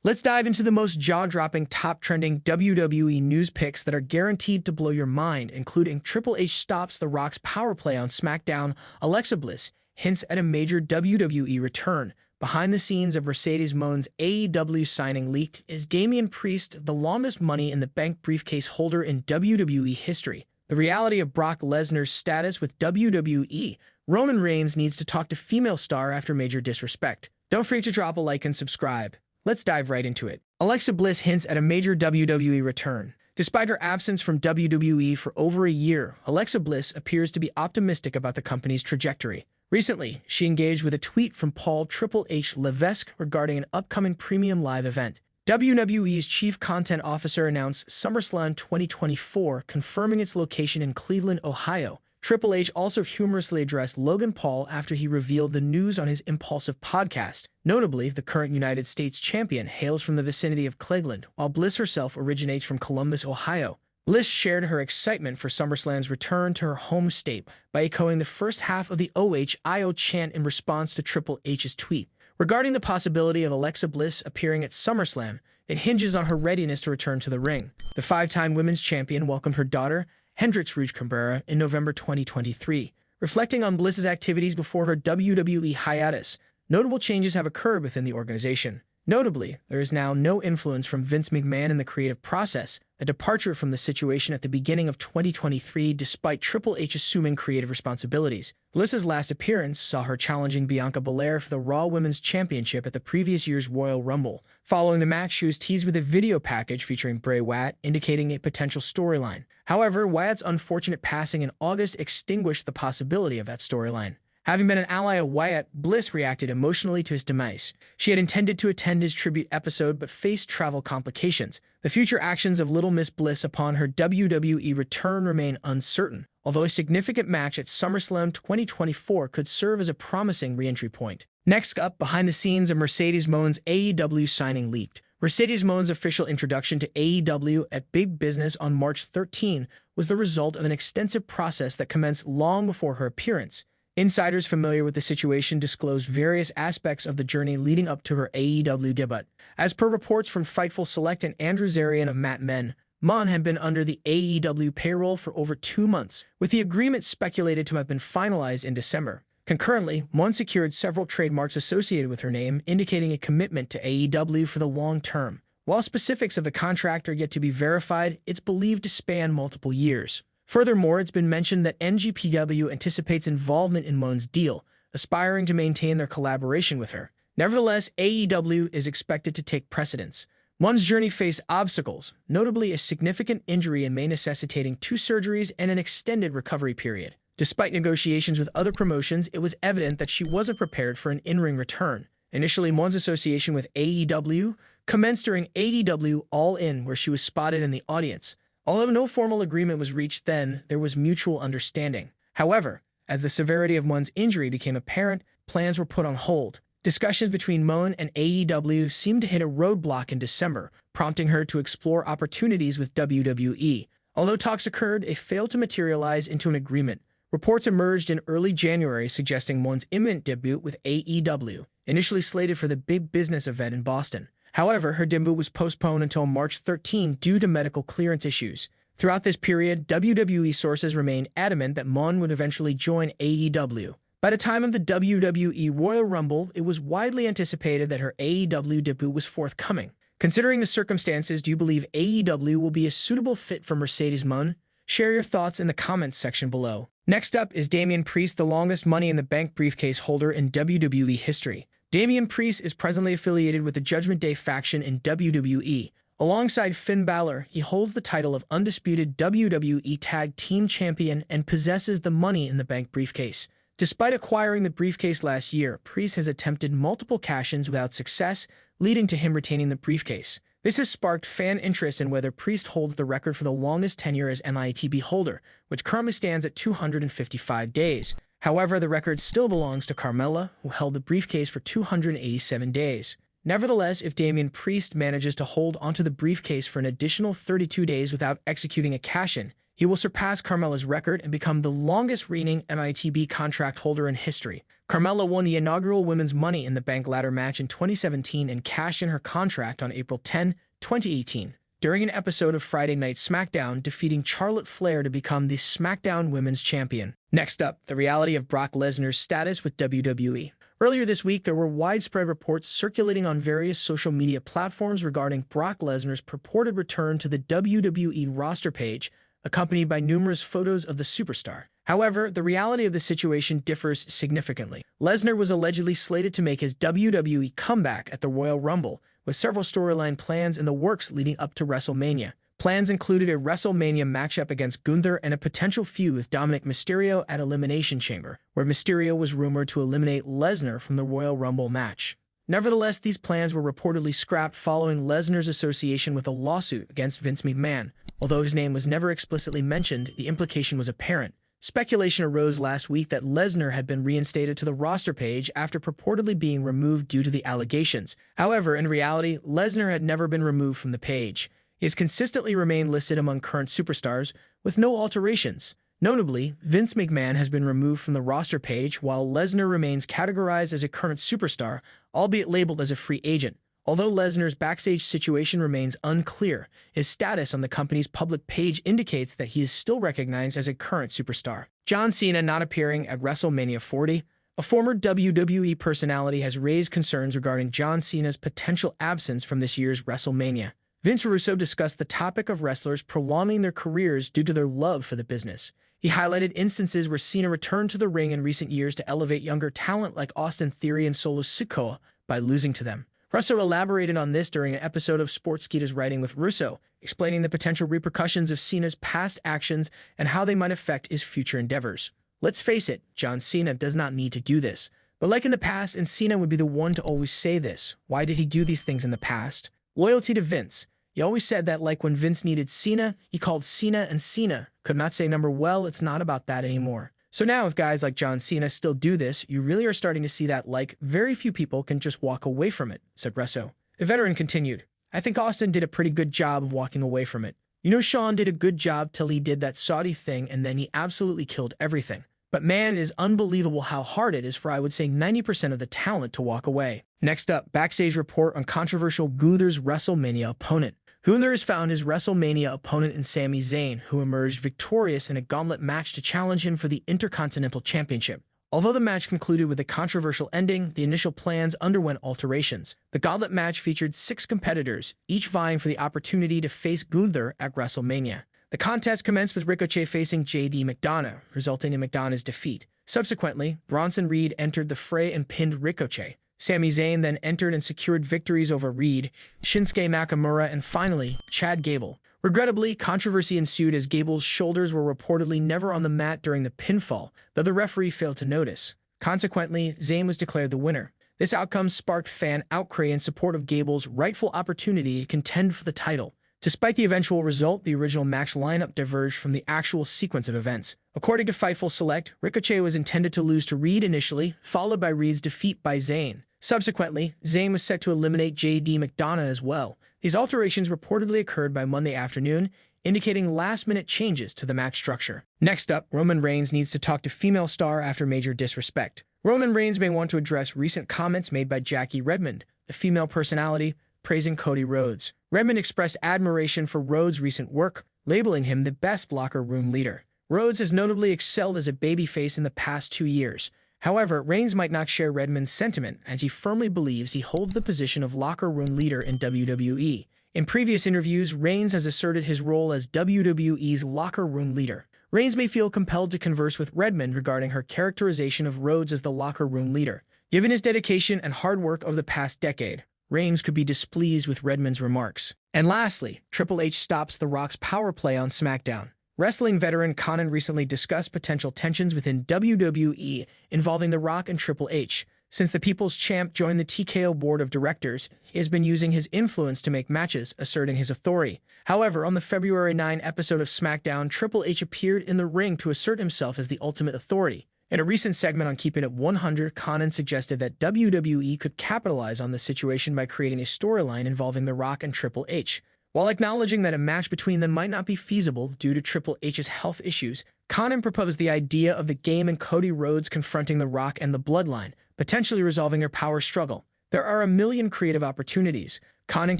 Let's dive into the most jaw-dropping, top-trending WWE news picks that are guaranteed to blow your mind, including Triple H stops The Rock's power play on SmackDown, Alexa Bliss hints at a major WWE return, behind the scenes of Mercedes Mone's AEW signing leaked, is Damian Priest the longest Money in the Bank briefcase holder in WWE history? The reality of Brock Lesnar's status with WWE. Roman Reigns needs to talk to female star after major disrespect. Don't forget to drop a like and subscribe. Let's dive right into it. Alexa Bliss hints at a major WWE return. Despite her absence from WWE for over a year, Alexa Bliss appears to be optimistic about the company's trajectory. Recently, she engaged with a tweet from Paul Triple H Levesque regarding an upcoming premium live event. WWE's chief content officer announced SummerSlam 2024, confirming its location in Cleveland, Ohio. Triple H also humorously addressed Logan Paul after he revealed the news on his Impulsive podcast. Notably, the current United States champion hails from the vicinity of Cleveland, while Bliss herself originates from Columbus, Ohio. Bliss shared her excitement for SummerSlam's return to her home state by echoing the first half of the OHIO chant in response to Triple H's tweet. Regarding the possibility of Alexa Bliss appearing at SummerSlam, it hinges on her readiness to return to the ring. The five-time women's champion welcomed her daughter, Hendrix Rouge Cabrera, in November 2023. Reflecting on Bliss's activities before her WWE hiatus, notable changes have occurred within the organization. Notably, there is now no influence from Vince McMahon in the creative process, a departure from the situation at the beginning of 2023 despite Triple H assuming creative responsibilities. Bliss's last appearance saw her challenging Bianca Belair for the Raw Women's Championship at the previous year's Royal Rumble. Following the match, she was teased with a video package featuring Bray Wyatt, indicating a potential storyline. However, Wyatt's unfortunate passing in August extinguished the possibility of that storyline. Having been an ally of Wyatt, Bliss reacted emotionally to his demise. She had intended to attend his tribute episode but faced travel complications. The future actions of Little Miss Bliss upon her WWE return remain uncertain, although a significant match at SummerSlam 2024 could serve as a promising re-entry point. Next up, behind the scenes of Mercedes Mone's AEW signing leaked. Mercedes Mone's official introduction to AEW at Big Business on March 13 was the result of an extensive process that commenced long before her appearance. Insiders familiar with the situation disclosed various aspects of the journey leading up to her AEW debut. As per reports from Fightful Select and Andrew Zarian of Mat Men, Mon had been under the AEW payroll for over 2 months, with the agreement speculated to have been finalized in December. Concurrently, Mon secured several trademarks associated with her name, indicating a commitment to AEW for the long term. While specifics of the contract are yet to be verified, it's believed to span multiple years. Furthermore, it's been mentioned that NGPW anticipates involvement in Mon's deal, aspiring to maintain their collaboration with her. Nevertheless, AEW is expected to take precedence. Mon's journey faced obstacles, notably a significant injury and may necessitating 2 surgeries and an extended recovery period. Despite negotiations with other promotions, it was evident that she wasn't prepared for an in-ring return. Initially, Mon's association with AEW commenced during AEW All In, where she was spotted in the audience. Although no formal agreement was reached then, there was mutual understanding. However, as the severity of Mon's injury became apparent, plans were put on hold. Discussions between Mon and AEW seemed to hit a roadblock in December, prompting her to explore opportunities with WWE. Although talks occurred, it failed to materialize into an agreement. Reports emerged in early January suggesting Mon's imminent debut with AEW, initially slated for the Big Business event in Boston. However, her debut was postponed until March 13 due to medical clearance issues. Throughout this period, WWE sources remained adamant that Mon would eventually join AEW. By the time of the WWE Royal Rumble, it was widely anticipated that her AEW debut was forthcoming. Considering the circumstances, do you believe AEW will be a suitable fit for Mercedes Mon? Share your thoughts in the comments section below. Next up is Damian Priest, the longest Money in the Bank briefcase holder in WWE history. Damian Priest is presently affiliated with the Judgment Day faction in WWE. Alongside Finn Balor, he holds the title of undisputed WWE Tag Team Champion and possesses the Money in the Bank briefcase. Despite acquiring the briefcase last year, Priest has attempted multiple cash-ins without success, leading to him retaining the briefcase. This has sparked fan interest in whether Priest holds the record for the longest tenure as MITB holder, which currently stands at 255 days. However, the record still belongs to Carmella, who held the briefcase for 287 days. Nevertheless, if Damian Priest manages to hold onto the briefcase for an additional 32 days without executing a cash-in, he will surpass Carmella's record and become the longest reigning MITB contract holder in history. Carmella won the inaugural Women's Money in the Bank ladder match in 2017 and cashed in her contract on April 10, 2018, during an episode of Friday Night SmackDown, defeating Charlotte Flair to become the SmackDown Women's Champion. Next up, the reality of Brock Lesnar's status with WWE. Earlier this week, there were widespread reports circulating on various social media platforms regarding Brock Lesnar's purported return to the WWE roster page, accompanied by numerous photos of the superstar. However, the reality of the situation differs significantly. Lesnar was allegedly slated to make his WWE comeback at the Royal Rumble, with several storyline plans in the works leading up to WrestleMania. Plans included a WrestleMania matchup against Gunther and a potential feud with Dominic Mysterio at Elimination Chamber, where Mysterio was rumored to eliminate Lesnar from the Royal Rumble match. Nevertheless, these plans were reportedly scrapped following Lesnar's association with a lawsuit against Vince McMahon. Although his name was never explicitly mentioned, the implication was apparent. Speculation arose last week that Lesnar had been reinstated to the roster page after purportedly being removed due to the allegations. However, in reality, Lesnar had never been removed from the page. He has consistently remained listed among current superstars, with no alterations. Notably, Vince McMahon has been removed from the roster page, while Lesnar remains categorized as a current superstar, albeit labeled as a free agent. Although Lesnar's backstage situation remains unclear, his status on the company's public page indicates that he is still recognized as a current superstar. John Cena not appearing at WrestleMania 40. A former WWE personality has raised concerns regarding John Cena's potential absence from this year's WrestleMania. Vince Russo discussed the topic of wrestlers prolonging their careers due to their love for the business. He highlighted instances where Cena returned to the ring in recent years to elevate younger talent like Austin Theory and Solo Sikoa by losing to them. Russo elaborated on this during an episode of Sportskeeda's Writing with Russo, explaining the potential repercussions of Cena's past actions and how they might affect his future endeavors. Let's face it, John Cena does not need to do this. But like in the past, and Cena would be the one to always say this, why did he do these things in the past? Loyalty to Vince. He always said that like when Vince needed Cena, he called Cena, and Cena could not say number well, it's not about that anymore. So now if guys like John Cena still do this, you really are starting to see that like very few people can just walk away from it, said Russo. The veteran continued, I think Austin did a pretty good job of walking away from it. You know, Shawn did a good job till he did that Saudi thing and then he absolutely killed everything. But man, it is unbelievable how hard it is for I would say 90% of the talent to walk away. Next up, backstage report on controversial Gunther's WrestleMania opponent. Gunther has found his WrestleMania opponent in Sami Zayn, who emerged victorious in a gauntlet match to challenge him for the Intercontinental Championship. Although the match concluded with a controversial ending, the initial plans underwent alterations. The gauntlet match featured 6 competitors, each vying for the opportunity to face Gunther at WrestleMania. The contest commenced with Ricochet facing JD McDonough, resulting in McDonough's defeat. Subsequently, Bronson Reed entered the fray and pinned Ricochet. Sami Zayn then entered and secured victories over Reed, Shinsuke Nakamura, and finally, Chad Gable. Regrettably, controversy ensued as Gable's shoulders were reportedly never on the mat during the pinfall, though the referee failed to notice. Consequently, Zayn was declared the winner. This outcome sparked fan outcry in support of Gable's rightful opportunity to contend for the title. Despite the eventual result, the original match lineup diverged from the actual sequence of events. According to Fightful Select, Ricochet was intended to lose to Reed initially, followed by Reed's defeat by Zayn. Subsequently, Zayn was set to eliminate JD McDonough as well. These alterations reportedly occurred by Monday afternoon, indicating last-minute changes to the match structure. Next up, Roman Reigns needs to talk to female star after major disrespect. Roman Reigns may want to address recent comments made by Jackie Redmond, the female personality, praising Cody Rhodes. Redmond expressed admiration for Rhodes' recent work, labeling him the best locker room leader. Rhodes has notably excelled as a babyface in the past 2 years. However, Reigns might not share Redmond's sentiment, as he firmly believes he holds the position of locker room leader in WWE. In previous interviews, Reigns has asserted his role as WWE's locker room leader. Reigns may feel compelled to converse with Redmond regarding her characterization of Rhodes as the locker room leader. Given his dedication and hard work over the past decade, Reigns could be displeased with Redmond's remarks. And lastly, Triple H stops The Rock's power play on SmackDown. Wrestling veteran Conan recently discussed potential tensions within WWE involving The Rock and Triple H. Since the People's Champ joined the TKO board of directors, he has been using his influence to make matches, asserting his authority. However, on the February 9 episode of SmackDown, Triple H appeared in the ring to assert himself as the ultimate authority. In a recent segment on Keeping It 100, Conan suggested that WWE could capitalize on the situation by creating a storyline involving The Rock and Triple H. While acknowledging that a match between them might not be feasible due to Triple H's health issues, Conan proposed the idea of the Game and Cody Rhodes confronting The Rock and the Bloodline, potentially resolving their power struggle. There are a million creative opportunities. Conan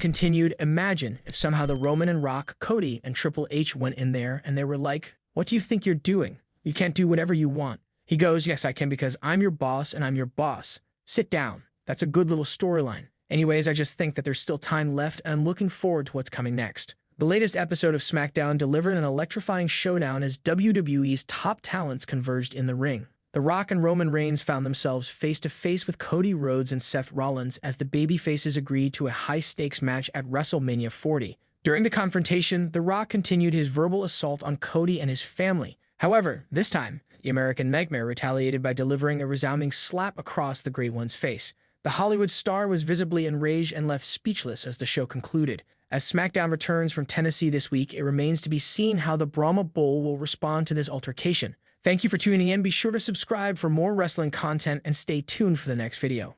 continued, imagine if somehow the Roman and Rock, Cody, and Triple H went in there and they were like, what do you think you're doing? You can't do whatever you want. He goes, yes, I can because I'm your boss and I'm your boss. Sit down. That's a good little storyline. Anyways, I just think that there's still time left and I'm looking forward to what's coming next. The latest episode of SmackDown delivered an electrifying showdown as WWE's top talents converged in the ring. The Rock and Roman Reigns found themselves face-to-face with Cody Rhodes and Seth Rollins as the babyfaces agreed to a high-stakes match at WrestleMania 40. During the confrontation, The Rock continued his verbal assault on Cody and his family. However, this time, the American Nightmare retaliated by delivering a resounding slap across the Great One's face. The Hollywood star was visibly enraged and left speechless as the show concluded. As SmackDown returns from Tennessee this week, it remains to be seen how the Brahma Bull will respond to this altercation. Thank you for tuning in. Be sure to subscribe for more wrestling content and stay tuned for the next video.